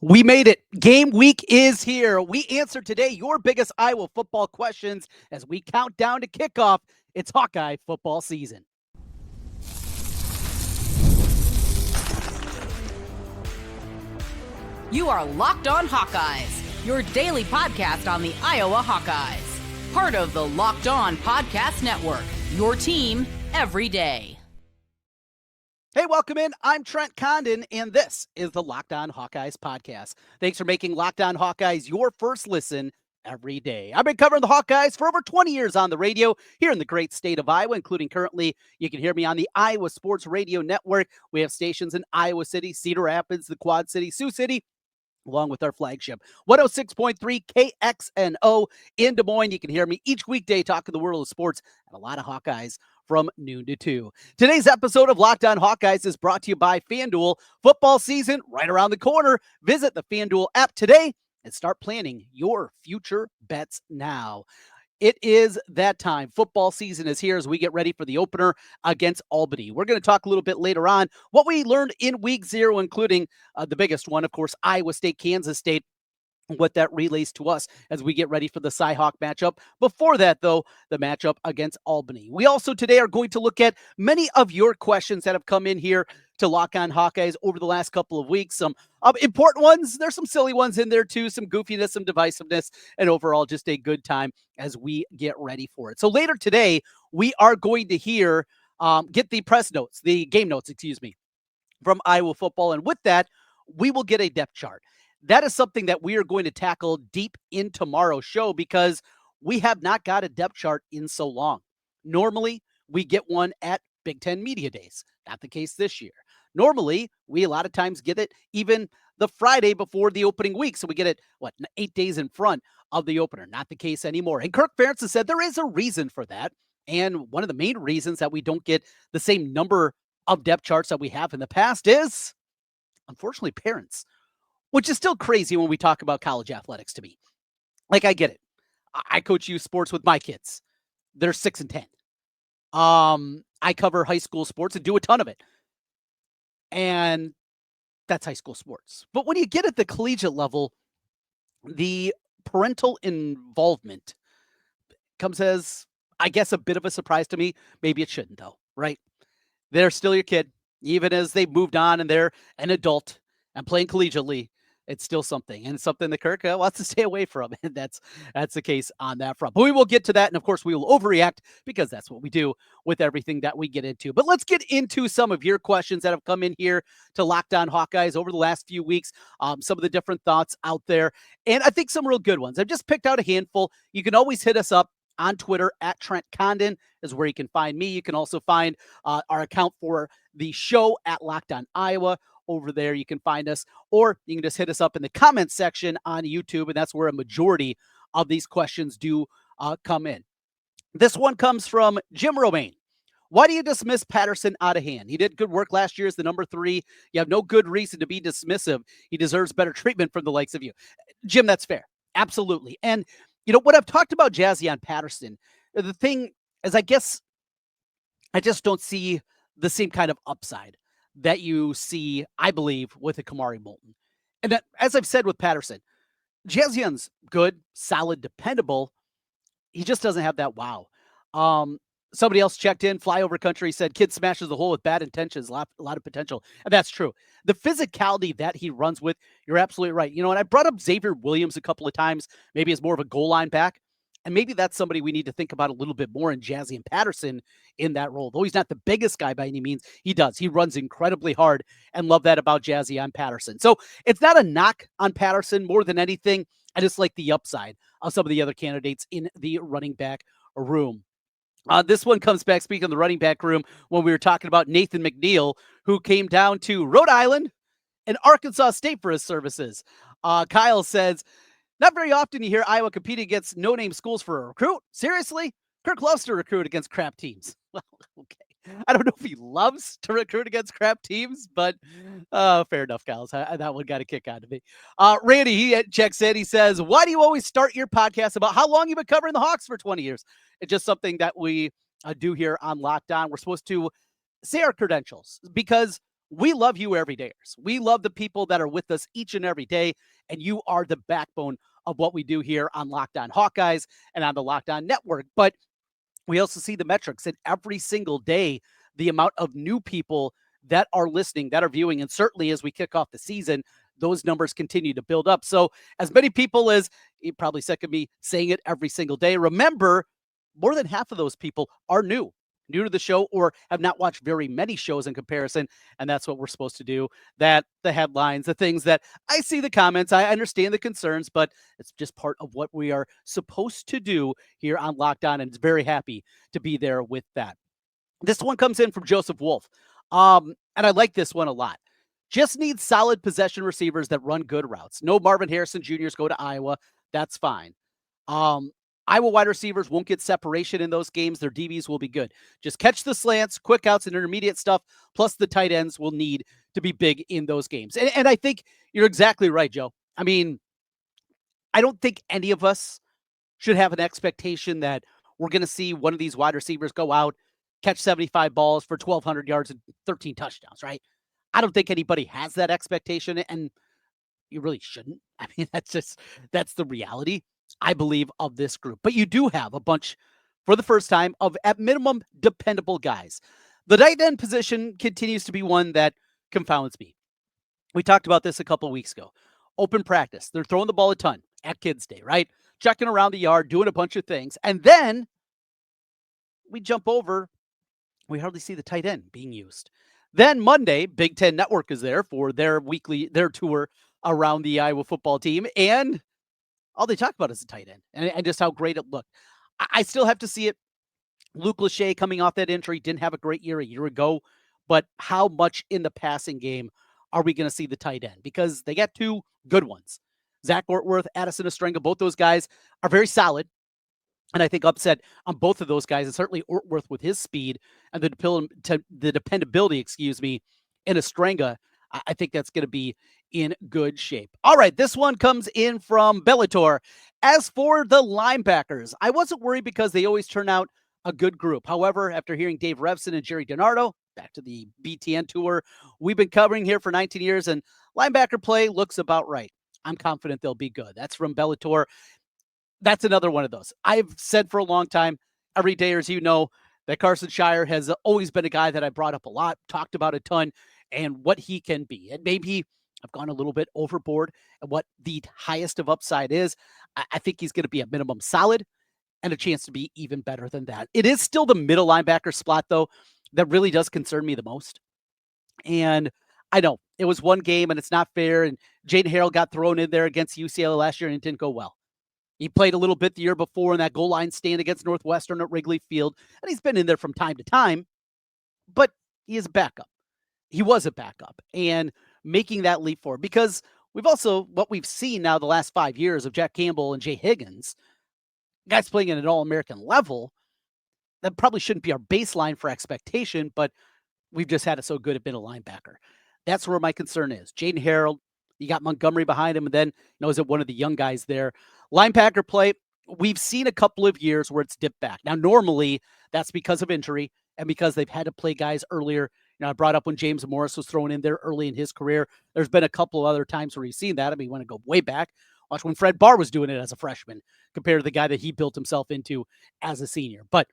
We made it. Game week is here. We answer today your biggest Iowa football questions as we count down to kickoff. It's Hawkeye football season. You are Locked On Hawkeyes, your daily podcast on the Iowa Hawkeyes. Part of the Locked On Podcast Network, your team every day. Hey, welcome in. I'm Trent Condon, and this is the Locked On Hawkeyes podcast. Thanks for making Locked On Hawkeyes your first listen every day. I've been covering the Hawkeyes for over 20 years on the radio here in the great state of Iowa, including currently you can hear me on the Iowa Sports Radio Network. We have stations in Iowa City, Cedar Rapids, the Quad City, Sioux City, along with our flagship 106.3 KXNO in Des Moines. You can hear me each weekday talking the world of sports and a lot of Hawkeyes from noon to 2. Today's episode of Locked On Hawkeyes is brought to you by FanDuel. Football season right around the corner. Visit the FanDuel app today and start planning your future bets now. It is that time. Football season is here as we get ready for the opener against Albany. We're going to talk a little bit later on what we learned in week 0, including the biggest one, of course, Iowa State, Kansas State, what that relays to us as we get ready for the Cy-Hawk matchup. Before that, though, the matchup against Albany. We also today are going to look at many of your questions that have come in here to Lock On Hawkeyes over the last couple of weeks. Some important ones. There's some silly ones in there too, some goofiness, some divisiveness, and overall just a good time as we get ready for it. So later today, we are going to get the press notes, the game notes, from Iowa football. And with that, we will get a depth chart. That is something that we are going to tackle deep in tomorrow's show because we have not got a depth chart in so long. Normally, we get one at Big Ten Media Days. Not the case this year. Normally, we a lot of times get it even the Friday before the opening week. So we get it, 8 days in front of the opener. Not the case anymore. And Kirk Ferentz has said there is a reason for that. And one of the main reasons that we don't get the same number of depth charts that we have in the past is, unfortunately, parents. Which is still crazy when we talk about college athletics to me. Like, I get it. I coach youth sports with my kids. They're 6 and 10. I cover high school sports and do a ton of it. And that's high school sports. But when you get at the collegiate level, the parental involvement comes as, I guess, a bit of a surprise to me. Maybe it shouldn't, though, right? They're still your kid. Even as they've moved on and they're an adult and playing collegiately, it's still something, and it's something that Kirk wants to stay away from, and that's the case on that front. But we will get to that, and of course, we will overreact because that's what we do with everything that we get into. But let's get into some of your questions that have come in here to Locked On Hawkeyes over the last few weeks, some of the different thoughts out there, and I think some real good ones. I've just picked out a handful. You can always hit us up on Twitter at Trent Condon is where you can find me. You can also find our account for the show at Locked On Iowa. Over there, you can find us, or you can just hit us up in the comments section on YouTube, and that's where a majority of these questions do come in. This one comes from Jim Romaine. Why do you dismiss Patterson out of hand? He did good work last year as the number 3. You have no good reason to be dismissive. He deserves better treatment from the likes of you. Jim, that's fair. Absolutely. And, what I've talked about Jazzion Patterson, the thing is, I guess I just don't see the same kind of upside that you see, I believe, with a Kamari Moulton. And that, as I've said with Patterson, Jazzion's good, solid, dependable. He just doesn't have that wow. Somebody else checked in, Flyover Country, said, kid smashes the hole with bad intentions, a lot of potential. And that's true. The physicality that he runs with, you're absolutely right. And I brought up Xavier Williams a couple of times, maybe as more of a goal line back. And maybe that's somebody we need to think about a little bit more in Jazzion Patterson in that role. Though he's not the biggest guy by any means, he does. He runs incredibly hard, and love that about Jazzion Patterson. So it's not a knock on Patterson more than anything. I just like the upside of some of the other candidates in the running back room. This one comes back, speaking of the running back room, when we were talking about Nathan McNeil, who came down to Rhode Island and Arkansas State for his services. Kyle says, not very often you hear Iowa competing against no-name schools for a recruit. Seriously? Kirk loves to recruit against crap teams. Well, okay. I don't know if he loves to recruit against crap teams, but fair enough, Kyle. That one got a kick out of me. Randy, he checks in. He says, why do you always start your podcast about how long you've been covering the Hawks for 20 years? It's just something that we do here on Locked On. We're supposed to say our credentials because We love you everydayers. We love the people that are with us each and every day, and you are the backbone of what we do here on Locked On Hawkeyes and on the Locked On Network. But we also see the metrics, and every single day, the amount of new people that are listening, that are viewing, and certainly as we kick off the season, those numbers continue to build up. So as many people as, you're probably sick of me saying it every single day, remember, more than half of those people are new to the show or have not watched very many shows in comparison. And that's what we're supposed to do. That the headlines, the things that I see the comments, I understand the concerns, but it's just part of what we are supposed to do here on Locked On. And it's very happy to be there with that. This one comes in from Joseph Wolf. And I like this one a lot. Just need solid possession receivers that run good routes. No Marvin Harrison Jr.'s go to Iowa. That's fine. Iowa wide receivers won't get separation in those games. Their DBs will be good. Just catch the slants, quick outs, and intermediate stuff, plus the tight ends will need to be big in those games. And I think you're exactly right, Joe. I mean, I don't think any of us should have an expectation that we're going to see one of these wide receivers go out, catch 75 balls for 1,200 yards and 13 touchdowns, right? I don't think anybody has that expectation, and you really shouldn't. I mean, that's the reality, I believe, of this group. But you do have a bunch, for the first time, of at minimum dependable guys. The tight end position continues to be one that confounds me. We talked about this a couple of weeks ago. Open practice. They're throwing the ball a ton at Kids Day, right? Checking around the yard, doing a bunch of things. And then we jump over. We hardly see the tight end being used. Then Monday, Big Ten Network is there for their tour around the Iowa football team. And all they talk about is the tight end and just how great it looked. I still have to see it. Luke Lachey coming off that injury didn't have a great year a year ago, but how much in the passing game are we going to see the tight end? Because they got two good ones. Zach Ortworth, Addison Ostrenga, both those guys are very solid. And I think upset on both of those guys, and certainly Ortworth with his speed and the dependability, in Ostrenga. I think that's going to be in good shape. All right, this one comes in from Bellator. As for the linebackers, I wasn't worried because they always turn out a good group. However, after hearing Dave Revson and Jerry DiNardo, back to the BTN tour we've been covering here for 19 years, and linebacker play looks about right. I'm confident they'll be good. That's from Bellator. That's another one of those. I've said for a long time, every day, as you know, that Carson Shire has always been a guy that I brought up a lot, talked about a ton, and what he can be. And maybe I've gone a little bit overboard at what the highest of upside is. I think he's going to be a minimum solid and a chance to be even better than that. It is still the middle linebacker spot, though, that really does concern me the most. And I know it was one game and it's not fair. And Jaden Harrell got thrown in there against UCLA last year and it didn't go well. He played a little bit the year before in that goal line stand against Northwestern at Wrigley Field, and he's been in there from time to time, but he is a backup. He was a backup, and making that leap forward, because what we've seen now the last 5 years of Jack Campbell and Jay Higgins, guys playing at an All-American level, that probably shouldn't be our baseline for expectation, but we've just had it so good at being a linebacker. That's where my concern is. Jaden Harrell, you got Montgomery behind him, and then, is it one of the young guys there? Linebacker play, we've seen a couple of years where it's dipped back. Now, normally, that's because of injury and because they've had to play guys earlier. I brought up when James Morris was thrown in there early in his career. There's been a couple of other times where you've seen that. I mean, you want to go way back. Watch when Fred Barr was doing it as a freshman compared to the guy that he built himself into as a senior. But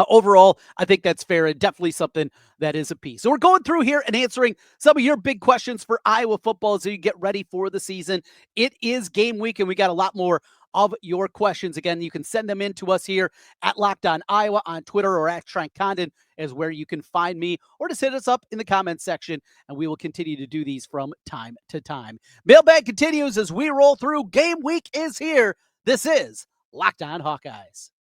overall, I think that's fair and definitely something that is a piece. So we're going through here and answering some of your big questions for Iowa football as you get ready for the season. It is game week, and we got a lot more of your questions. Again, you can send them in to us here at Locked On Iowa on Twitter, or at Trent Condon is where you can find me, or just hit us up in the comments section, and we will continue to do these from time to time. Mailbag continues as we roll through. Game week is here. This is Locked On Hawkeyes.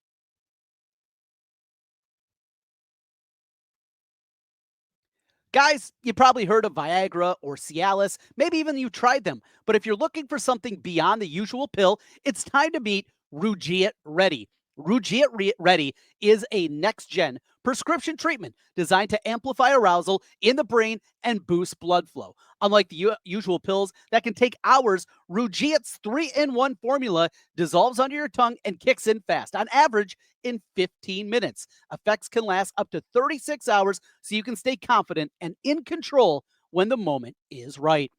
Guys, you probably heard of Viagra or Cialis. Maybe even you tried them. But if you're looking for something beyond the usual pill, it's time to meet Rugiet Ready. Rugiet Ready is a next-gen prescription treatment designed to amplify arousal in the brain and boost blood flow. Unlike the usual pills that can take hours, Rugiet's 3-in-1 formula dissolves under your tongue and kicks in fast, on average in 15 minutes. Effects can last up to 36 hours, so you can stay confident and in control when the moment is right.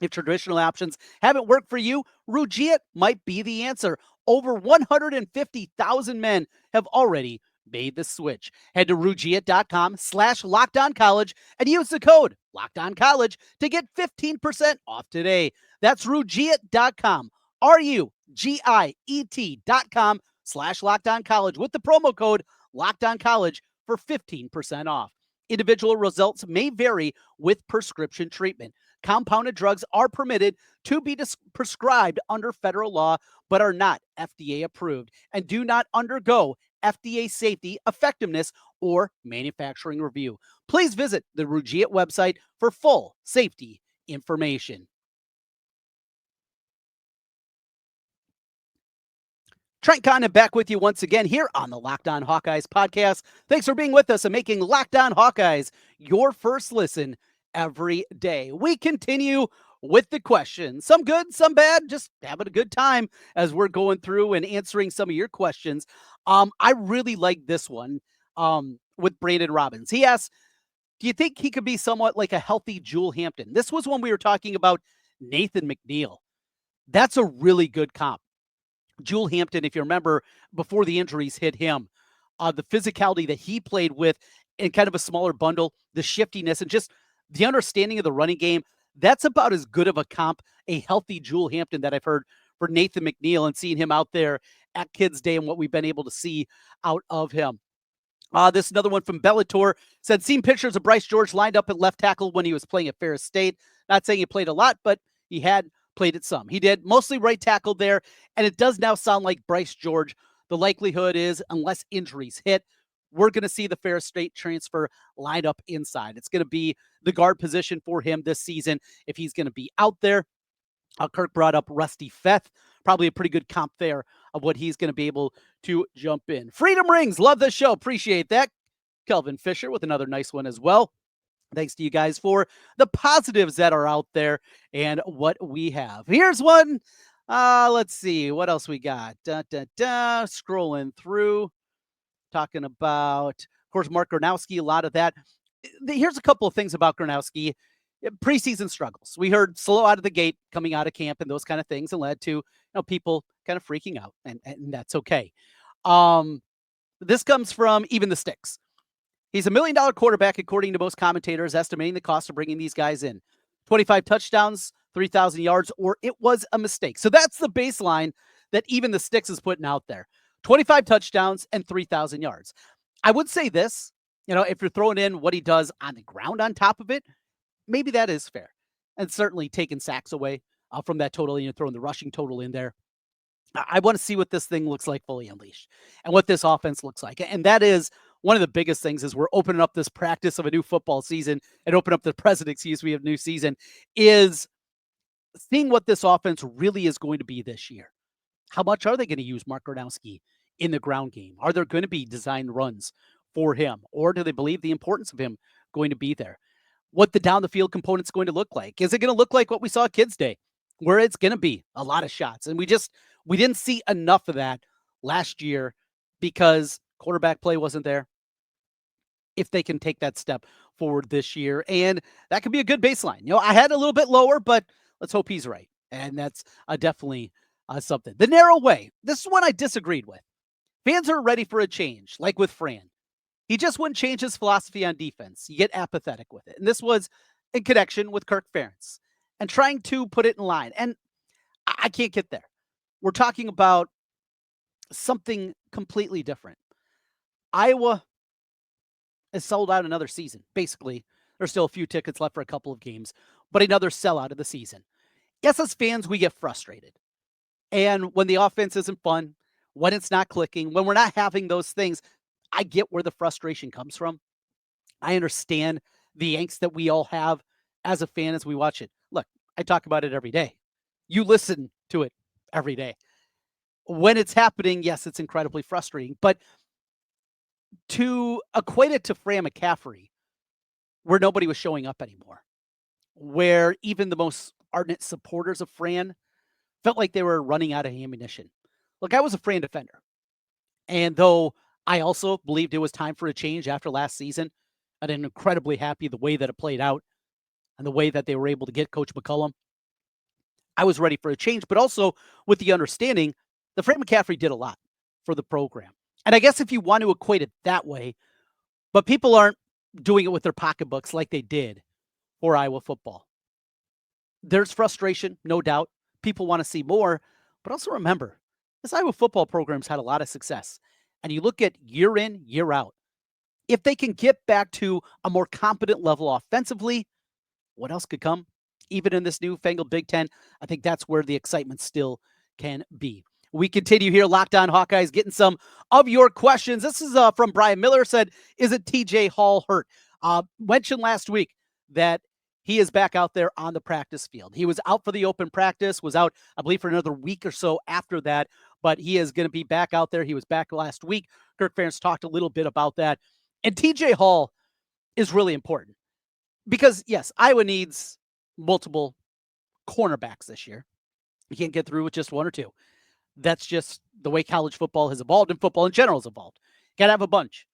If traditional options haven't worked for you, Rugiet might be the answer. Over 150,000 men have already made the switch. Head to Rugiet.com/LockedOnCollege and use the code LockedOnCollege to get 15% off today. That's Rugiet.com, RUGIET.com/LockedOnCollege with the promo code LockedOnCollege for 15% off. Individual results may vary with prescription treatment. Compounded drugs are permitted to be prescribed under federal law, but are not FDA approved and do not undergo FDA safety, effectiveness, or manufacturing review. Please visit the Rugiet website for full safety information. Trent Condon back with you once again here on the Locked On Hawkeyes podcast. Thanks for being with us and making Locked On Hawkeyes your first listen every day. We continue with the questions. Some good, some bad, just having a good time as we're going through and answering some of your questions. I really like this one with Brandon Robbins. He asks, do you think he could be somewhat like a healthy Jewel Hampton? This was when we were talking about Nathan McNeil. That's a really good comp. Jewel Hampton, if you remember, before the injuries hit him, the physicality that he played with in kind of a smaller bundle, the shiftiness, and just the understanding of the running game, that's about as good of a comp, a healthy Jewel Hampton that I've heard for Nathan McNeil and seeing him out there at Kids Day and what we've been able to see out of him. This another one from Bellator said, seen pictures of Bryce George lined up at left tackle when he was playing at Ferris State. Not saying he played a lot, but he had played it some. He did, mostly right tackle there, and it does now sound like Bryce George. The likelihood is, unless injuries hit, we're going to see the Ferris State transfer lined up inside. It's going to be the guard position for him this season if he's going to be out there. Kirk brought up Rusty Feth, probably a pretty good comp there of what he's going to be able to jump in. Freedom Rings, love the show, appreciate that. Kelvin Fisher with another nice one as well. Thanks to you guys for the positives that are out there and what we have. Here's one. Let's see what else we got. Scrolling through, talking about, of course, Mark Gronowski, a lot of that. Here's a couple of things about Gronowski. Preseason struggles. We heard slow out of the gate coming out of camp and those kind of things, and led to people kind of freaking out, and that's okay. This comes from Even the Sticks. He's $1 million quarterback, according to most commentators, estimating the cost of bringing these guys in. 25 touchdowns, 3,000 yards, or it was a mistake. So that's the baseline that Even the Sticks is putting out there. 25 touchdowns and 3,000 yards. I would say this, if you're throwing in what he does on the ground on top of it, maybe that is fair. And certainly taking sacks away from that total, and you're throwing the rushing total in there. I want to see what this thing looks like fully unleashed and what this offense looks like. And that is one of the biggest things, is we're opening up this practice of a new football season and open up the present, we have new season, is seeing what this offense really is going to be this year. How much are they going to use Mark Gronowski in the ground game? Are there going to be designed runs for him? Or do they believe the importance of him going to be there? What the down the field component's going to look like? Is it going to look like what we saw at Kids Day, where it's going to be a lot of shots? And we didn't see enough of that last year because quarterback play wasn't there. If they can take that step forward this year, and that could be a good baseline. I had a little bit lower, but let's hope he's right. And that's definitely something. The narrow way. This is one I disagreed with. Fans are ready for a change, like with Fran. He just wouldn't change his philosophy on defense. You get apathetic with it. And this was in connection with Kirk Ferentz and trying to put it in line. And I can't get there. We're talking about something completely different. Iowa has sold out another season. Basically, there's still a few tickets left for a couple of games, but another sellout of the season. Yes, as fans, we get frustrated. And when the offense isn't fun, when it's not clicking, when we're not having those things, I get where the frustration comes from. I understand the angst that we all have as a fan as we watch it. Look, I talk about it every day. You listen to it every day. When it's happening, yes, it's incredibly frustrating. But to equate it to Fran McCaffrey, where nobody was showing up anymore, where even the most ardent supporters of Fran felt like they were running out of ammunition. Look, I was a Fran defender. And though I also believed it was time for a change after last season, and I'm incredibly happy the way that it played out, and the way that they were able to get Coach McCollum, I was ready for a change, but also with the understanding that Fred McCaffrey did a lot for the program. And I guess if you want to equate it that way, but people aren't doing it with their pocketbooks like they did for Iowa football. There's frustration, no doubt. People want to see more, but also remember, this Iowa football program's had a lot of success. And you look at year in, year out. If they can get back to a more competent level offensively, what else could come? Even in this newfangled Big Ten, I think that's where the excitement still can be. We continue here, Locked On Hawkeyes, getting some of your questions. This is from Brian Miller, said, is it TJ Hall hurt? Mentioned last week that he is back out there on the practice field. He was out for the open practice, was out, I believe, for another week or so after that, but he is going to be back out there. He was back last week. Kirk Ferentz talked a little bit about that. And TJ Hall is really important because, yes, Iowa needs multiple cornerbacks this year. You can't get through with just one or two. That's just the way college football has evolved and football in general has evolved. Got to have a bunch.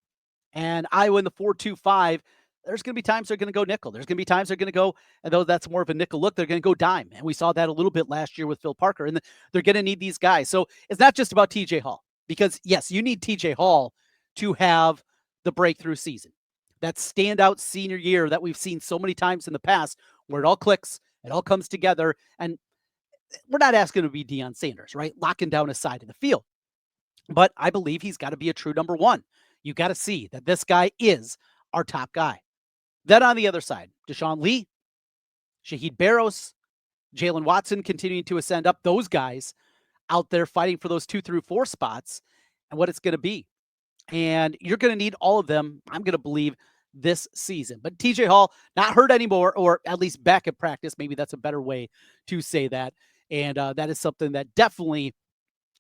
And Iowa in the 4-2-5, there's going to be times they're going to go nickel. There's going to be times they're going to go, and though that's more of a nickel look, they're going to go dime. And we saw that a little bit last year with Phil Parker. And they're going to need these guys. So it's not just about TJ Hall. Because, yes, you need TJ Hall to have the breakthrough season. That standout senior year that we've seen so many times in the past where it all clicks, it all comes together, and we're not asking to be Deion Sanders, right? Locking down a side of the field. But I believe he's got to be a true number one. You got to see that this guy is our top guy. Then on the other side, Deshaun Lee, Shaheed Barrows, Jalen Watson continuing to ascend up. Those guys out there fighting for those 2 through 4 spots and what it's going to be. And you're going to need all of them, I'm going to believe, this season. But TJ Hall, not hurt anymore, or at least back at practice. Maybe that's a better way to say that. And that is something that definitely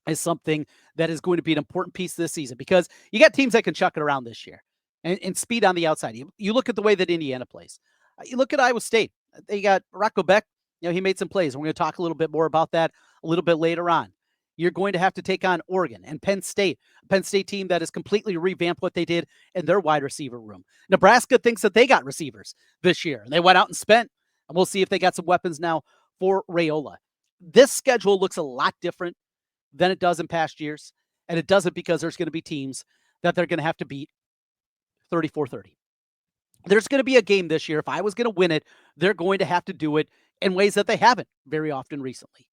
is something that is going to be an important piece this season because you got teams that can chuck it around this year and speed on the outside. You look at the way that Indiana plays. You look at Iowa State. They got Rocco Beck. He made some plays. We're going to talk a little bit more about that a little bit later on. You're going to have to take on Oregon and Penn State, a Penn State team that has completely revamped what they did in their wide receiver room. Nebraska thinks that they got receivers this year, and they went out and spent, and we'll see if they got some weapons now for Raiola. This schedule looks a lot different than it does in past years, and it doesn't because there's going to be teams that they're going to have to beat 34-30. There's going to be a game this year. If I was going to win it, they're going to have to do it in ways that they haven't very often recently.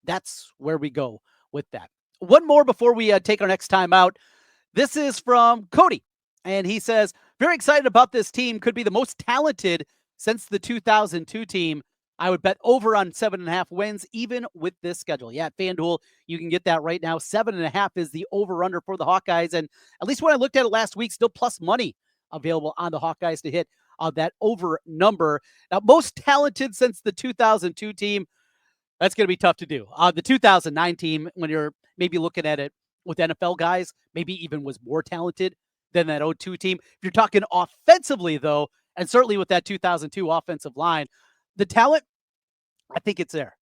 That's where we go with that. One more before we take our next time out. This is from Cody, and he says, very excited about this team. Could be the most talented since the 2002 team. I would bet over on 7.5 wins, even with this schedule. Yeah, at FanDuel, you can get that right now. 7.5 is the over-under for the Hawkeyes. And at least when I looked at it last week, still plus money available on the Hawkeyes to hit that over number. Now, most talented since the 2002 team, that's going to be tough to do. The 2009 team, when you're maybe looking at it with NFL guys, maybe even was more talented than that 02 team. If you're talking offensively, though, and certainly with that 2002 offensive line, the talent, I think it's there.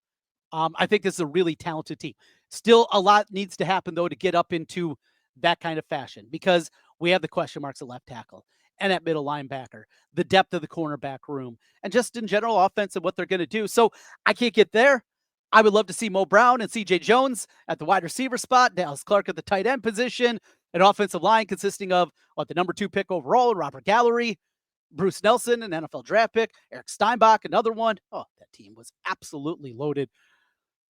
I think this is a really talented team. Still, a lot needs to happen, though, to get up into that kind of fashion because we have the question marks at left tackle and at middle linebacker, the depth of the cornerback room, and just in general offense and what they're going to do. So I can't get there. I would love to see Mo Brown and C.J. Jones at the wide receiver spot, Dallas Clark at the tight end position, an offensive line consisting of the number 2 pick overall, Robert Gallery, Bruce Nelson, an NFL draft pick, Eric Steinbach, another one. Oh, that team was absolutely loaded.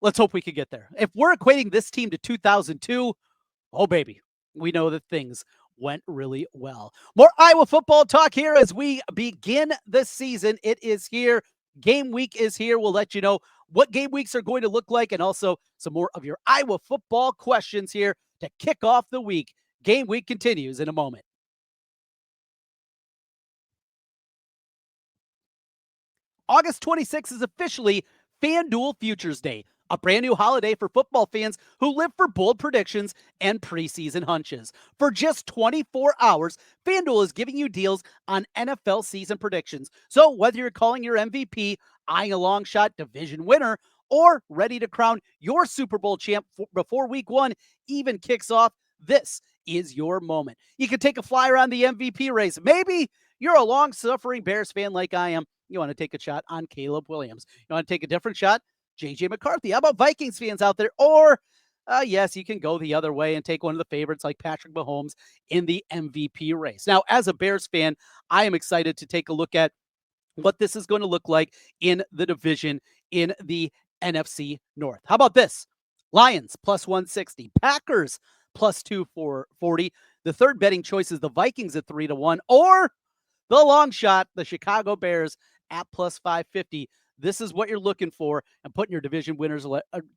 Let's hope we can get there. If we're equating this team to 2002, oh, baby, we know that things went really well. More Iowa football talk here as we begin the season. It is here. Game week is here. We'll let you know what game weeks are going to look like and also some more of your Iowa football questions here to kick off the week. Game week continues in a moment. August 26th is officially FanDuel Futures Day, a brand new holiday for football fans who live for bold predictions and preseason hunches. For just 24 hours, FanDuel is giving you deals on NFL season predictions. So whether you're calling your MVP, eyeing a long shot division winner, or ready to crown your Super Bowl champ before week 1 even kicks off, this is your moment. You can take a flyer on the MVP race. Maybe you're a long-suffering Bears fan like I am, You want to take a shot on Caleb Williams. You want to take a different shot? JJ McCarthy. How about Vikings fans out there? Or, yes, you can go the other way and take one of the favorites like Patrick Mahomes in the MVP race. Now, as a Bears fan, I am excited to take a look at what this is going to look like in the division in the NFC North. How about this? Lions plus 160, Packers plus 240. The third betting choice is the Vikings at 3-1, or the long shot, the Chicago Bears at plus 550. This is what you're looking for and putting your division winners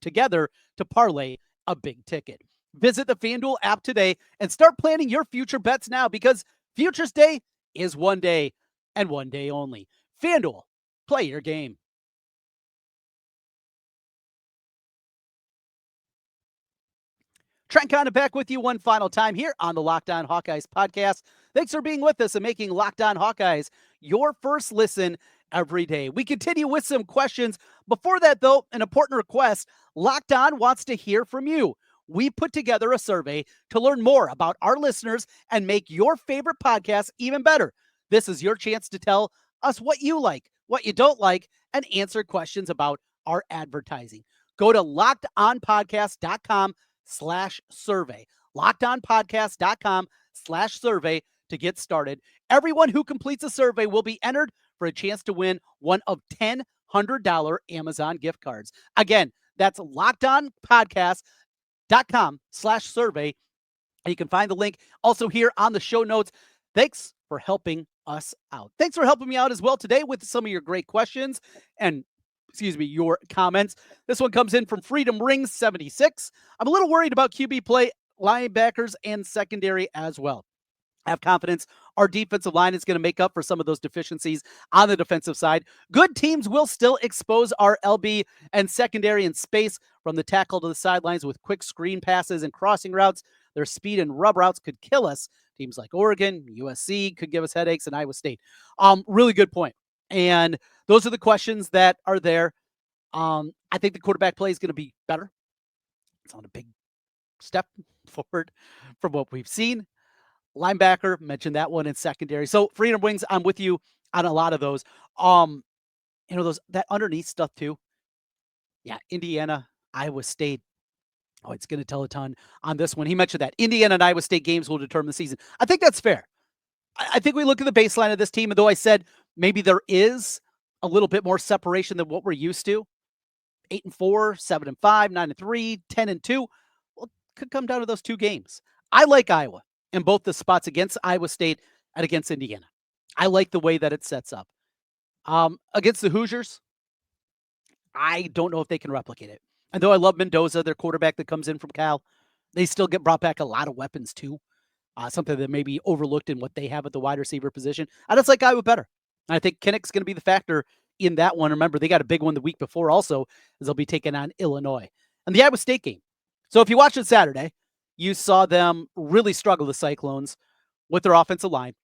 together to parlay a big ticket. Visit the FanDuel app today and start planning your future bets now, because Futures Day is one day and one day only. FanDuel, play your game. Trent Condon back with you one final time here on the Locked On Hawkeyes podcast. Thanks for being with us and making Locked On Hawkeyes your first listen every day. We continue with some questions. Before that, though, an important request. Locked On wants to hear from you. We put together a survey to learn more about our listeners and make your favorite podcast even better. This is your chance to tell us what you like, what you don't like, and answer questions about our advertising. Go to lockedonpodcast.com/survey. lockedonpodcast.com/survey to get started. Everyone who completes a survey will be entered for a chance to win one of 10 $100 Amazon gift cards. Again, that's lockedonpodcast.com/survey. And you can find the link also here on the show notes. Thanks for helping us out. Thanks for helping me out as well today with some of your great questions and your comments. This one comes in from Freedom Rings 76. I'm a little worried about QB play, linebackers, and secondary as well. I have confidence our defensive line is going to make up for some of those deficiencies on the defensive side. Good teams will still expose our LB and secondary in space from the tackle to the sidelines with quick screen passes and crossing routes. Their speed and rub routes could kill us. Teams like Oregon, USC could give us headaches, and Iowa State. Really good point. And those are the questions that are there. I think the quarterback play is going to be better. It's on a big step forward from what we've seen. Linebacker, mentioned that one in secondary. So Freedom Wings, I'm with you on a lot of those. That underneath stuff too. Yeah, Indiana, Iowa State. Oh, it's going to tell a ton on this one. He mentioned that Indiana and Iowa State games will determine the season. I think that's fair. I think we look at the baseline of this team, and though I said maybe there is a little bit more separation than what we're used to, 8-4, 7-5, 9-3, 10-2, well, it could come down to those two games. I like Iowa in both the spots against Iowa State and against Indiana. I like the way that it sets up. Against the Hoosiers, I don't know if they can replicate it. And though I love Mendoza, their quarterback that comes in from Cal, they still get brought back a lot of weapons too. Something that may be overlooked in what they have at the wide receiver position. I just like Iowa better. And I think Kinnick's going to be the factor in that one. Remember, they got a big one the week before also, as they'll be taking on Illinois. And the Iowa State game. So if you watched it Saturday, you saw them really struggle, the Cyclones, with their offensive line.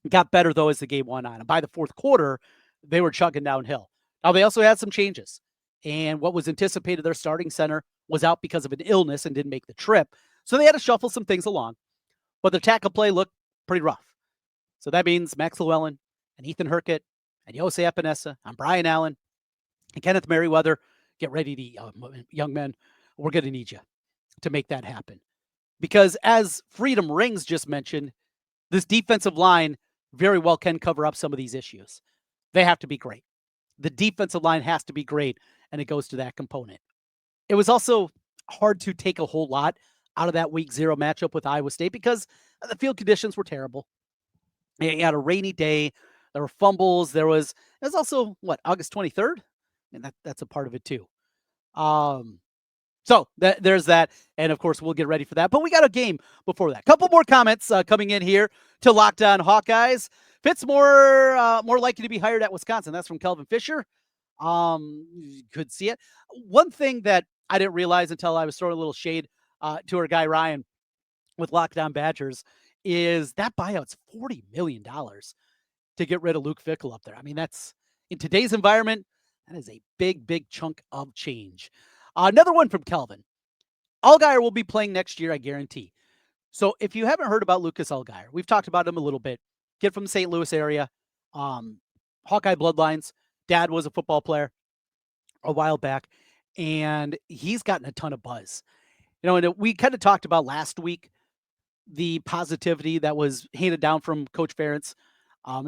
Got better, though, as the game went on. And by the fourth quarter, they were chugging downhill. Now, they also had some changes. And what was anticipated, their starting center was out because of an illness and didn't make the trip. So they had to shuffle some things along. But their tackle play looked pretty rough. So that means Max Llewellyn and Ethan Hurkett and Jose Epinesa and Brian Allen and Kenneth Merriweather, get ready to, young men, we're going to need you to make that happen. Because as Freedom Rings just mentioned, this defensive line very well can cover up some of these issues. They have to be great. The defensive line has to be great, and it goes to that component. It was also hard to take a whole lot out of that week 0 matchup with Iowa State because the field conditions were terrible. You had a rainy day. There were fumbles. It was also, August 23rd? And that's a part of it too. So there's that. And of course, we'll get ready for that. But we got a game before that. Couple more comments coming in here to Locked On Hawkeyes. Fitz more likely to be hired at Wisconsin. That's from Kelvin Fisher. Could see it. One thing that I didn't realize until I was throwing a little shade to our guy Ryan with Locked On Badgers is that buyout's $40 million to get rid of Luke Fickell up there. I mean, that's in today's environment, that is a big, big chunk of change. Another one from Kelvin. Allgaier will be playing next year, I guarantee. So if you haven't heard about Lucas Allgaier, we've talked about him a little bit. Kid from the St. Louis area. Hawkeye bloodlines. Dad was a football player a while back, and he's gotten a ton of buzz. And we kind of talked about last week the positivity that was handed down from Coach Ferentz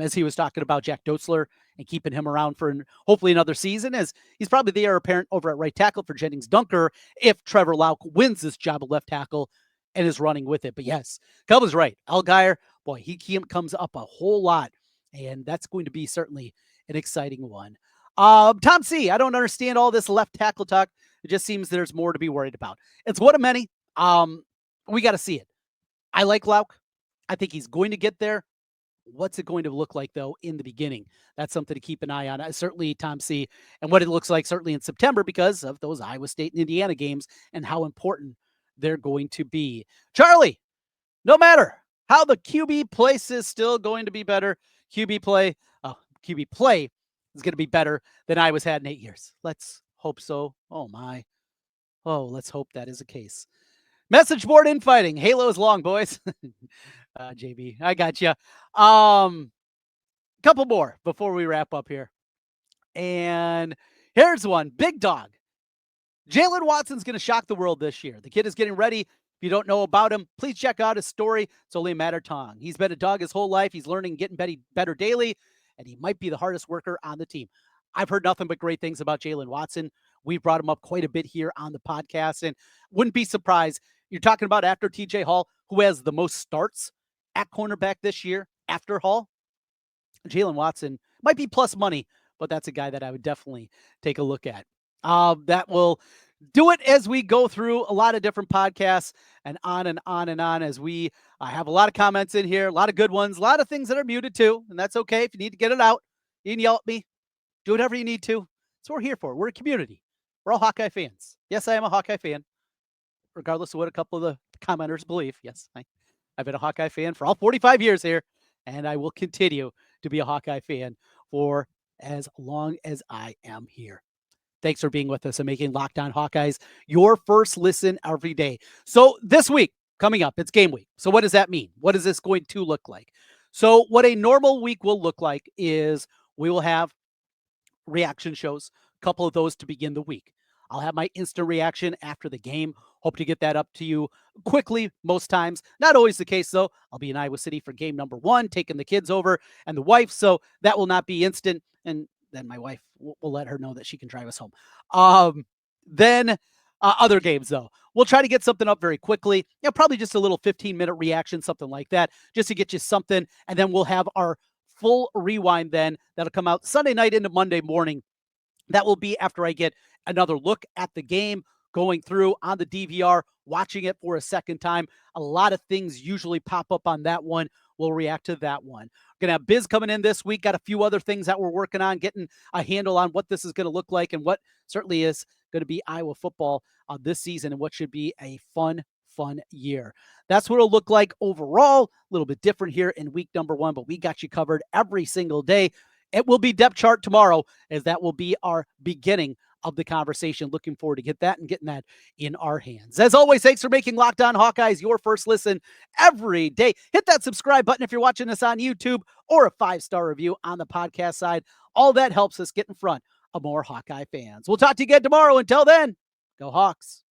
as he was talking about Jack Dotzler and keeping him around for hopefully another season, as he's probably the heir apparent over at right tackle for Jennings Dunker if Trevor Lauk wins this job at left tackle and is running with it. But yes, Kelvin's right. Allgaier, boy, he comes up a whole lot, and that's going to be certainly an exciting one. Tom C., I don't understand all this left tackle talk. It just seems there's more to be worried about. It's one of many. We got to see it. I like Lauk. I think he's going to get there. What's it going to look like, though, in the beginning? That's something to keep an eye on. Certainly, Tom C., and what it looks like certainly in September because of those Iowa State and Indiana games and how important they're going to be. Charlie, no matter how the QB place is still going to be better, QB play is going to be better than Iowa's had in 8 years. Let's hope so. Oh, my. Oh, let's hope that is the case. Message board infighting. Halo is long, boys. JB, I got you. Couple more before we wrap up here. And here's one. Big dog. Jalen Watson's going to shock the world this year. The kid is getting ready. If you don't know about him, please check out his story. It's only a matter of time. He's been a dog his whole life. He's learning, getting better daily, and he might be the hardest worker on the team. I've heard nothing but great things about Jalen Watson. We've brought him up quite a bit here on the podcast, and wouldn't be surprised. You're talking about after TJ Hall, who has the most starts at cornerback this year after Hall. Jalen Watson might be plus money, but that's a guy that I would definitely take a look at. That will do it as we go through a lot of different podcasts and on and on and on as we have a lot of comments in here, a lot of good ones, a lot of things that are muted too, and that's okay. If you need to get it out, you can yell at me. Do whatever you need to. That's what we're here for. We're a community. We're all Hawkeye fans. Yes, I am a Hawkeye fan, regardless of what a couple of the commenters believe. Yes, I've been a Hawkeye fan for all 45 years here, and I will continue to be a Hawkeye fan for as long as I am here. Thanks for being with us and making Locked On Hawkeyes your first listen every day. So this week, coming up, it's game week. So what does that mean? What is this going to look like? So what a normal week will look like is we will have reaction shows, a couple of those to begin the week. I'll have my instant reaction after the game. Hope to get that up to you quickly most times. Not always the case, though. I'll be in Iowa City for game number 1, taking the kids over and the wife, so that will not be instant. And then my wife will let her know that she can drive us home. Then other games, though. We'll try to get something up very quickly. Probably just a little 15-minute reaction, something like that, just to get you something. And then we'll have our full rewind then. That'll come out Sunday night into Monday morning. That will be after I get another look at the game, going through on the DVR, watching it for a second time. A lot of things usually pop up on that one. We'll react to that one. We're going to have Biz coming in this week. Got a few other things that we're working on, getting a handle on what this is going to look like and what certainly is going to be Iowa football this season and what should be a fun year. That's what it'll look like overall. A little bit different here in week number 1, but we got you covered every single day. It will be depth chart tomorrow, as that will be our beginning of the conversation. Looking forward to getting that in our hands. As always, thanks for making Locked On Hawkeyes your first listen every day. Hit that subscribe button if you're watching us on YouTube, or a 5-star review on the podcast side. All that helps us get in front of more Hawkeye fans. We'll talk to you again tomorrow. Until then, go Hawks.